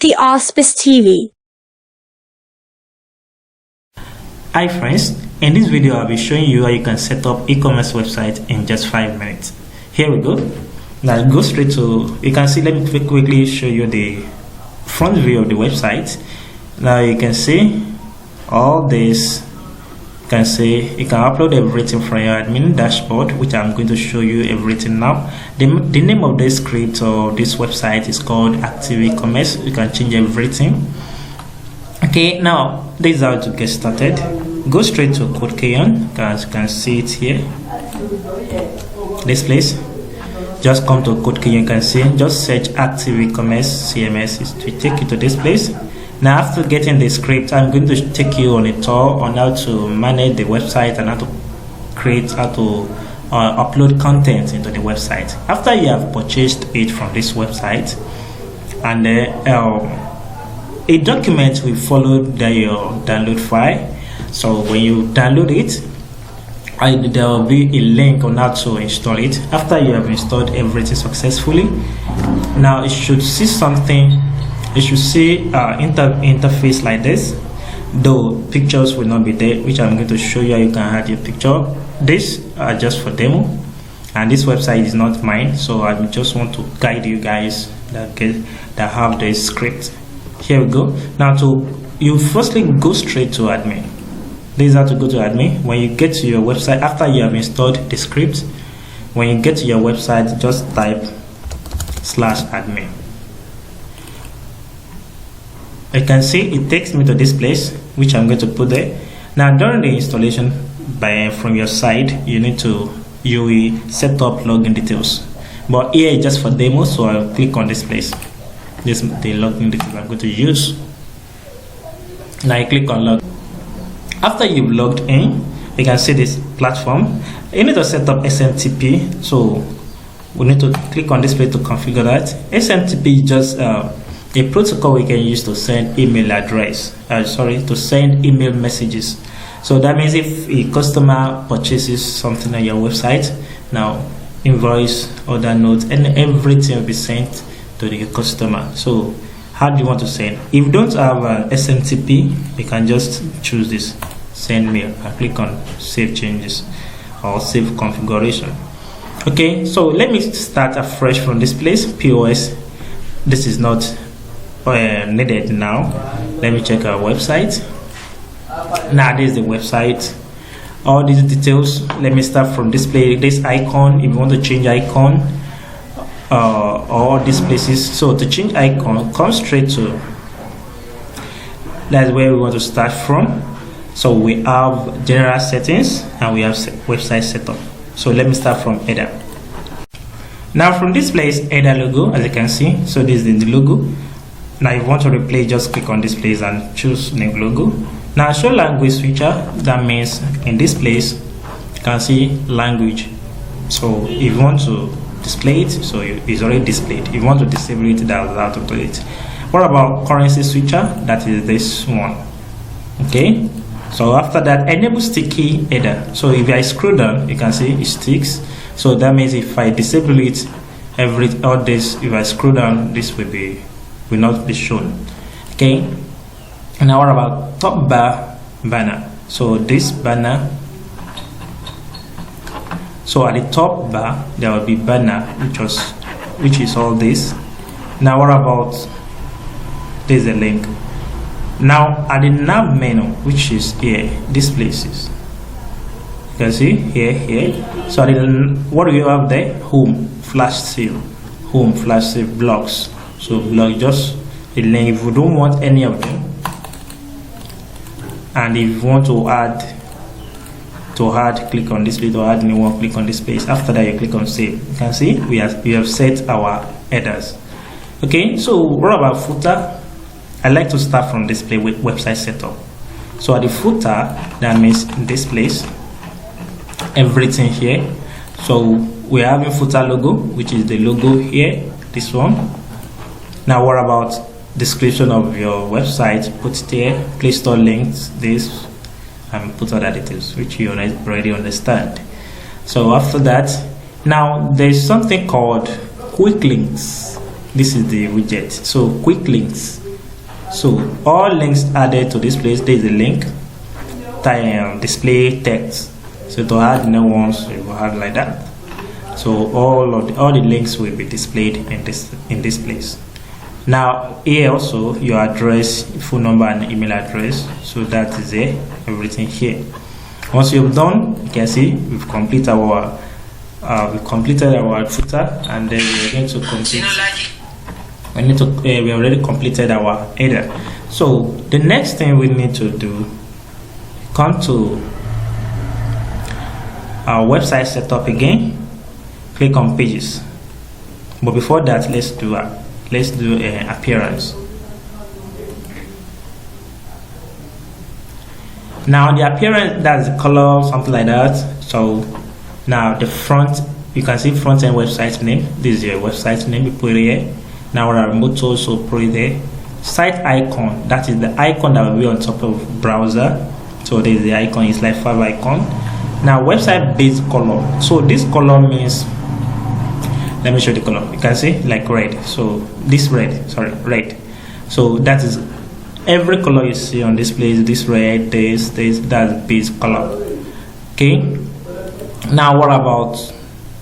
The Auspice TV. Hi friends, in this video I'll be showing you how you can set up e-commerce website in just 5 minutes. Here we go. Now go straight to, you can see, let me quickly show you the front view of the website. Now you can see all this. You can see you can upload everything from your admin dashboard, which I'm going to show you everything now. The name of this script or this website is called Active E-commerce. You can change everything. Okay, now this is how to get started. Go straight to CodeKeyon, as you can see it here. This place. Just come to CodeKeyon, you can see, just search Active E-commerce CMS to take you to this place. Now after getting the script, I'm going to take you on a tour on how to manage the website and how to create, upload content into the website. After you have purchased it from this website, and a document will follow your download file. So when you download it, there will be a link on how to install it. After you have installed everything successfully, now it should see something. You should see interface like this, though pictures will not be there, which I'm going to show you how you can add your picture. This are just for demo, and this website is not mine, so I just want to guide you guys that have the script. Here we go. Now you firstly go straight to admin. This is how to go to admin. When you get to your website, after you have installed the script, when you get to your website, just type /admin. You can see it takes me to this place, which I'm going to put there. Now during the installation from your side, you will set up login details, but here is just for demo, so I'll click on this place. This is the login details I'm going to use. Now I click on log. After you've logged in, you can see this platform. You need to set up SMTP, so we need to click on this place to configure that. SMTP is just a protocol we can use to send email to send email messages. So that means if a customer purchases something on your website, now invoice, order notes, and everything will be sent to the customer. So how do you want to send? If you don't have an SMTP, you can just choose this send mail and click on save changes or save configuration. Okay, so let me start afresh from this place. POS, this is not needed now. Let me check our website. Now this is the website. All these details, let me start from display this icon. If you want to change icon, all these places, so to change icon, come straight to, that's where we want to start from. So we have general settings and we have website setup. So let me start from header. Now from this place, header logo, as you can see, so this is the logo. Now if you want to replace, just click on this place and choose new logo. Now show language switcher, that means in this place you can see language. So if you want to display it, so it's already displayed. If you want to disable it, that's how to do it. What about currency switcher? That is this one. Okay, so after that, enable sticky header. So if I scroll down, you can see it sticks. So that means if I disable it, all this, if I scroll down, this will not be shown. Okay, now what about top bar banner? So this banner, so at the top bar there will be banner, which is all this. Now what about this is a link. Now at the nav menu, which is here, these places, you can see here. So what do you have there? Home, flash sale, blocks. So block just the link if you don't want any of them, and if you want to add, click on this place, to add new one, click on this place. After that you click on save. You can see we have set our headers. Okay, so what about footer? I like to start from this place with website setup. So at the footer, that means in this place, everything here. So we're having footer logo, which is the logo here, this one. Now what about description of your website? Put it there, Play Store links, this, and put other details which you already understand. So after that, now there's something called quick links. This is the widget. So quick links, So all links added to this place, there is a link, display text. So to add new ones, you will have like that. So all the links will be displayed in this place. Now here also your address, phone number and email address. So that is it, everything here. Once you've done, you can see we've completed our footer, and then we're going to complete. We already completed our header. So the next thing we need to do, come to our website setup again, click on pages. But before that, let's do appearance. Now the appearance, that's the color, something like that. So now the front, you can see front end website name. This is your website name, you put it here. Now our motto, so put it there. Site icon, that is the icon that will be on top of browser. So this is the icon, it's like 5 icon. Now website based color, so this color means, let me show you the color. You can see like red, so this red. So that is every color you see on this place, this red, that's base color. Okay, now what about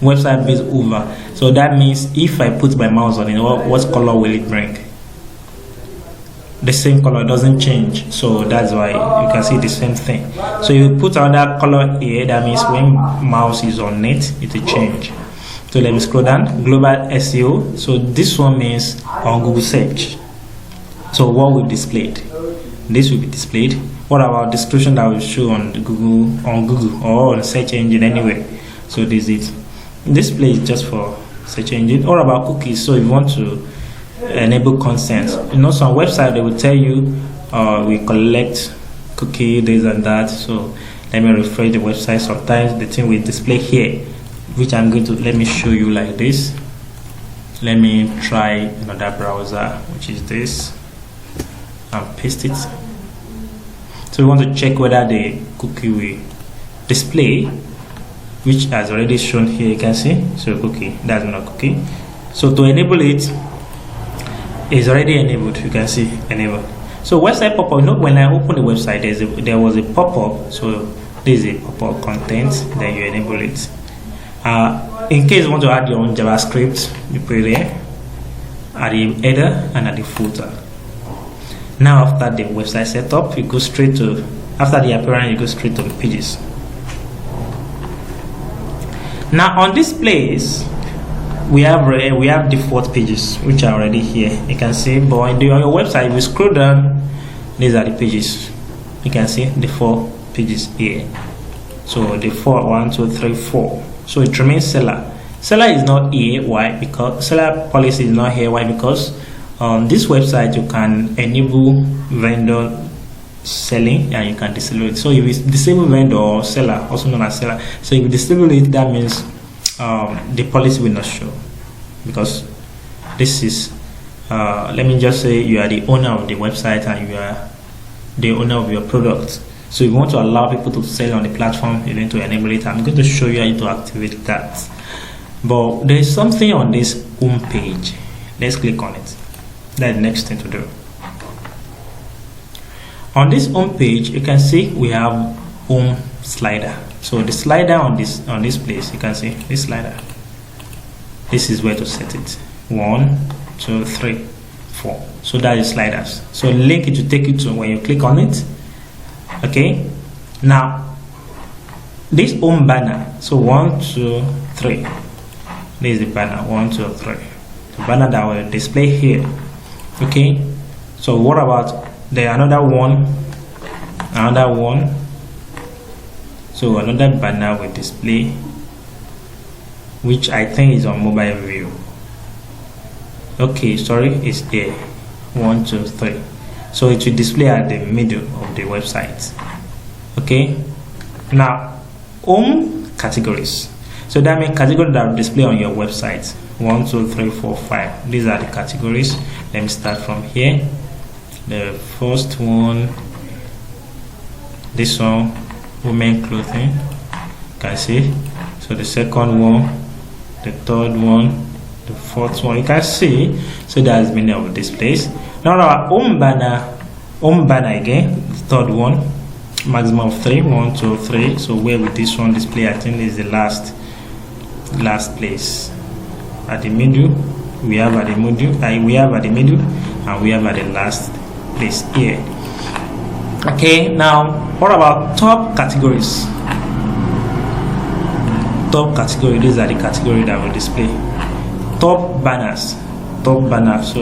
website based over? So that means if I put my mouse on it, what color will it bring? The same color, doesn't change. So that's why you can see the same thing. So you put another color here, that means when mouse is on it, it will change. So let me scroll down. Global SEO, so this one means on Google search. So what will be displayed? This will be displayed. What about description that will show on Google or on search engine anyway? So this is it. This place is just for search engine. Or about cookies, so if you want to enable consent, some website they will tell you we collect cookie, this and that. So let me refresh the website. Sometimes the thing will display here, which I'm going to, let me show you like this. Let me try another browser, which is this, and paste it. So we want to check whether the cookie will display, which has already shown here. You can see, so cookie, that's not cookie. So to enable it, is already enabled. You can see enabled. So website pop-up, when I open the website, there was a pop-up. So this is a pop-up content, then you enable it. In case you want to add your own JavaScript, you put it there at the header and at the footer. Now after the website setup, you go straight to, after the appearance, you go straight to the pages. Now on this place, we have default pages which are already here. You can see, but on your website, if you scroll down, these are the pages. You can see the 4 pages here. So the 4, 1, 2, 3, 4. So it remains seller. Seller is not here. Why? Because seller policy is not here. Why? Because on this website you can enable vendor selling and you can disable it. So if it's disable vendor or seller, also known as seller, so if you disable it, that means the policy will not show, because this is let me just say you are the owner of the website and you are the owner of your product. So if you want to allow people to sell on the platform, you need to enable it. I'm going to show you how to activate that. But there is something on this home page. Let's click on it. That's the next thing to do. On this home page, you can see we have home slider. So the slider on this place, you can see this slider. This is where to set it. 1, 2, 3, 4. So that is sliders. So link it to take you to when you click on it. Okay. Now this home banner. So 1, 2, 3. This is the banner. 1, 2, 3. The banner that will display here. Okay. So what about another one? Another one. So another banner will display, which I think is on mobile view. Okay, sorry, it's there. 1, 2, 3. So it will display at the middle of the website. Okay. Now, home categories. So that means categories that will display on your website. 1, 2, 3, 4, 5. These are the categories. Let me start from here. The first one, this one, women clothing. You can see. So the second one, the third one, the fourth one. You can see. So there's many of this place. Now our home banner again, the third one, maximum of 3, 1, 2, 3. So where will this one display? I think is the last place. At the middle, we have at the middle, and we have at the last place here. Okay, now what about top categories? Top category, these are the category that will display. Top banners. So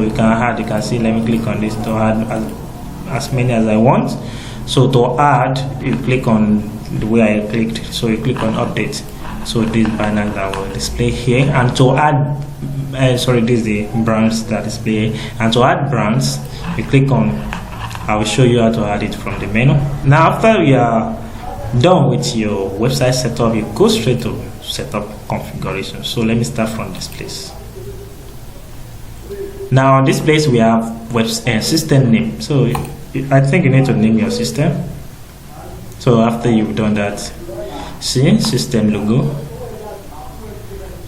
you can see, let me click on this to add as many as I want. So to add, you click on the way I clicked, so you click on update. So these banners that will display here, and to add this is the brands that display, and to add brands, you click on, I will show you how to add it from the menu. Now after you are done with your website setup, you go straight to setup configuration. So let me start from this place. Now on this place we have system name. So I think you need to name your system. So after you've done that, see system logo,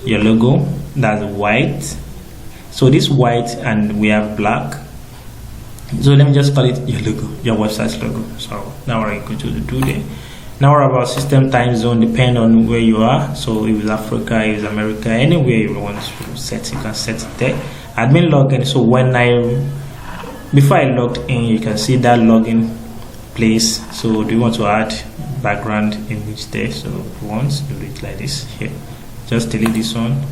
your logo, that's white. So this white, and we have black. So let me just call it your logo, your website's logo. So now we're going to do that. Now we're about system time zone, depend on where you are. So if it's Africa, if it's America, anywhere you want to set, you can set it there. Admin login. So before I logged in, you can see that login place. So do you want to add background image there? So if you want to do it like this here, just delete this one,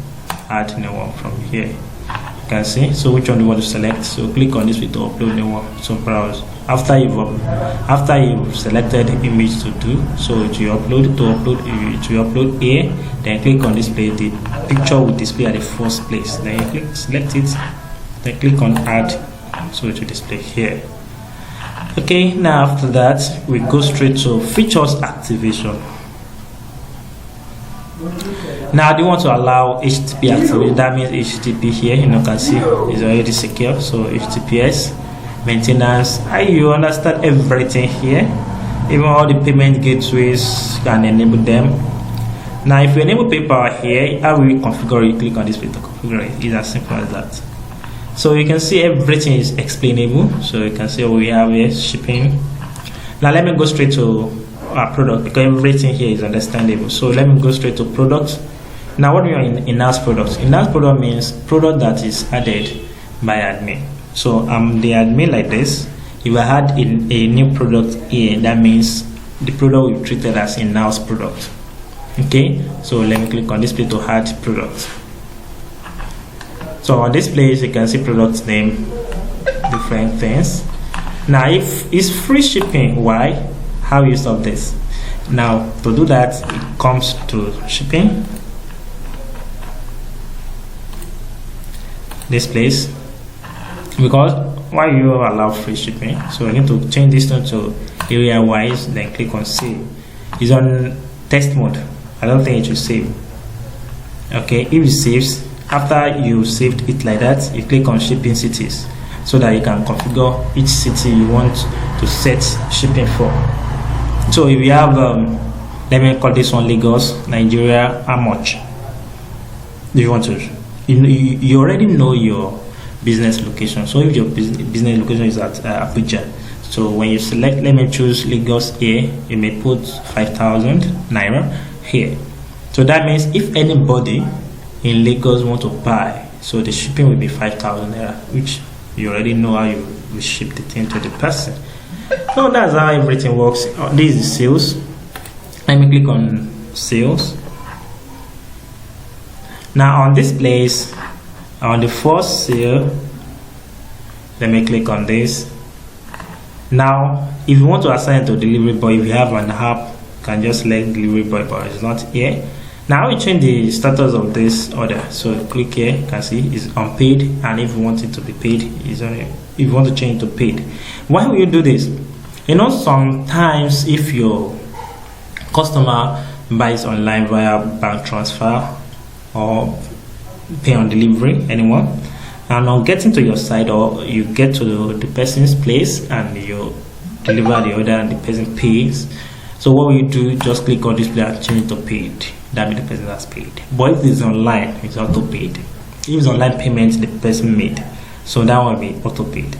add new one from here. You can see. So which one do you want to select? So click on this with the upload new one. So browse. After you've selected image to do, so it will upload here. Then click on display. The picture will display at the first place. Then you select it. Then click on add. So it will display here. Okay, now after that we go straight to features activation. Now do you want to allow HTTP activation? That means HTTP here, you can see is already secure. So HTTPS maintenance, you understand everything here. Even all the payment gateways, can enable them. Now if you enable PayPal here, how will you configure it? Click on this bit to configure it. It's as simple as that. So you can see everything is explainable. So you can see what we have here, shipping. Now let me go straight to our product, because everything here is understandable. So let me go straight to product. Now what do you mean in-house products? In-house product means product that is added by admin. So I'm the admin like this. If I add in a new product here, that means the product will be treated as in-house product. Okay, so let me click on this place to add product. So on this place you can see product name, different things. Now if it's free shipping, why? How you stop this? Now to do that, it comes to shipping, this place, because why you allow free shipping. So I need to change this to area wise, then click on save. It's on test mode. I don't think it should save. Okay, if it saves, after you saved it like that, you click on shipping cities, so that you can configure each city you want to set shipping for. So if you have let me call this one Lagos, Nigeria, how much do you want to? You already know your business location. So if your business location is at Abuja, so when you select, let me choose Lagos here, you may put 5,000 naira here. So that means if anybody in Lagos want to buy, so the shipping will be 5,000 naira, which you already know how you will ship the thing to the person. So that's how everything works. This is sales. Let me click on sales. Now on this place, on the first sale, let me click on this. Now if you want to assign to delivery boy, if you have an app, you can just select delivery boy, but it's not here. Now we change the status of this order. So click here, you can see it's unpaid, and if you want it to be paid, is on it. If you want to change to paid, why will you do this? You know, sometimes if your customer buys online via bank transfer or pay on delivery, anyone, and on getting to your site, or you get to the person's place and you deliver the order and the person pays. So what will you do? Just click on display and change it to paid. That means the person has paid. But if it's online, it's auto paid. If it's online payment, the person made, so that will be auto paid.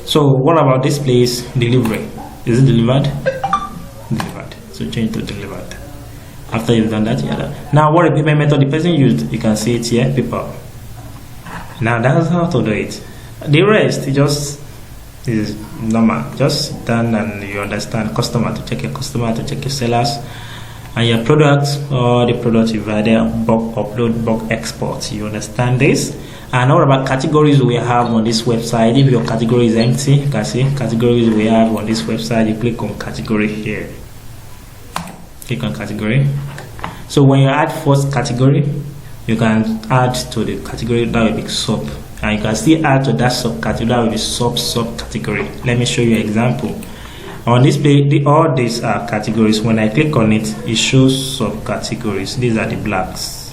So what about this place delivery? Is it delivered? Delivered. So change to delivered. After you've done that, now what the payment method the person used, you can see it here, PayPal. Now that's how to do it. The rest just is normal. Just done, and you understand customer to check your customer, to check your sellers and your products, or the product you've added, bulk upload, bulk export. You understand this? And what about categories we have on this website? If your category is empty, you can see categories we have on this website. You click on category here. Click on category. So when you add first category, you can add to the category that will be sub, and you can still add to that subcategory that will be subcategory. Let me show you an example. On this page, all these are categories. When I click on it, it shows subcategories. These are the blacks.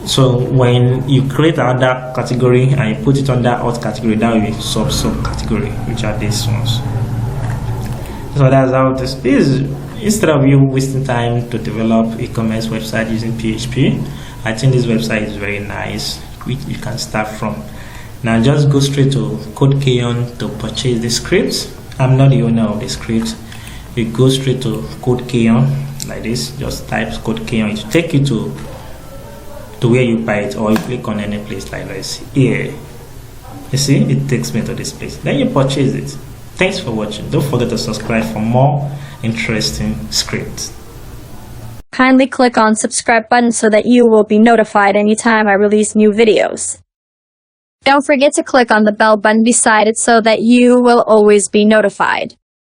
So when you create another category and you put it under alt category, that will be subcategory, which are these ones. So that's how this is. Instead of you wasting time to develop e-commerce website using PHP, I think this website is very nice, which you can start from. Now just go straight to CodeKayon to purchase the script. I'm not the owner of the script. You go straight to CodeKayon like this. Just type CodeKayon. It will take you to where you buy it, or you click on any place like this. Here, you see, it takes me to this place. Then you purchase it. Thanks for watching. Don't forget to subscribe for more interesting scripts. Kindly click on subscribe button so that you will be notified anytime I release new videos. Don't forget to click on the bell button beside it so that you will always be notified.